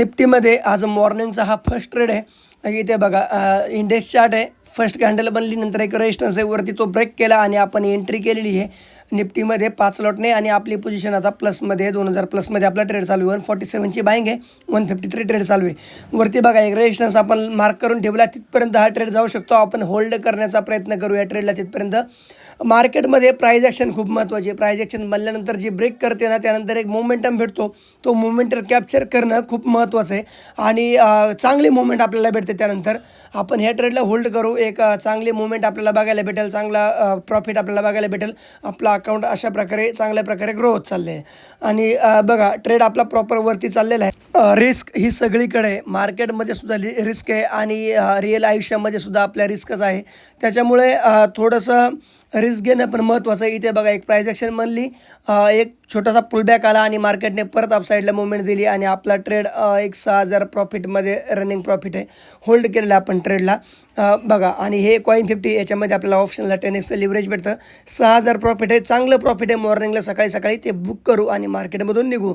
निफ्टीमध्ये आज मॉर्निंगचा हा फर्स्ट ट्रेड आहे. इथे बघा इंडेक्स चार्ट आहे. फर्स्ट कॅन्डल बनली, नंतर एक रेजिस्टन्स आहे, वरती तो ब्रेक केला आणि आपण एंट्री केलेली आहे निफ्टीमध्ये 5 लॉटने. आणि आपली पोझिशन आता प्लसमध्ये 2000 प्लसमध्ये आपला ट्रेड चालू आहे. 147ची बाईंग आहे, 153 ट्रेड चालू आहे. वरती बघा एक रेजिस्टन्स आपण मार्क करून ठेवला, तिथपर्यंत हा ट्रेड जाऊ शकतो. आपण होल्ड करण्याचा प्रयत्न करूया ट्रेडला तिथपर्यंत. मार्केटमध्ये प्राइस ॲक्शन खूप महत्त्वाची आहे. प्राइस ॲक्शन बनल्यानंतर जी ब्रेक करते ना, त्यानंतर एक मोमेंटम भेटतो, तो मोमेंटम कॅप्चर करणं खूप महत्त्वाचं आहे. आणि चांगली मुवमेंट आपल्याला भेटते. त्यानंतर आपण ह्या ट्रेडला होल्ड करू. एक चांगली मुवमेंट आपल्याला बघायला भेटेल, चांगला प्रॉफिट आपल्याला बघायला भेटेल. आपला अकाउंट अशा प्रकारे चांगल्या प्रकारे ग्रो होत चालले आहे. आणि बघा ट्रेड आपला प्रॉपर वरती चाललेला आहे. रिस्क ही सगळीकडे आहे. मार्केटमध्ये सुद्धा रिस्क आहे आणि रिअल आयुष्यामध्ये सुद्धा आपल्या रिस्कच आहे. त्याच्यामुळे थोडंसं रिस्क घेणं पण महत्त्वाचं आहे. इथे बघा एक प्राइस ॲक्शन बनली, एक छोटासा पुलबॅक आला आणि मार्केटने परत अपसाईडला मुवमेंट दिली आणि आपला ट्रेड एक 6000 प्रॉफिटमध्ये रनिंग प्रॉफिट आहे. होल्ड केलेला आपण ट्रेडला बघा. आणि हे कॉइन 50 याच्यामध्ये आपल्याला ऑप्शनला 10x लिव्हरेज भेटतं. 6000 प्रॉफिट आहे, चांगलं प्रॉफिट आहे. मॉर्निंगला सकाळी सकाळी ते बुक करू आणि मार्केटमधून निघू.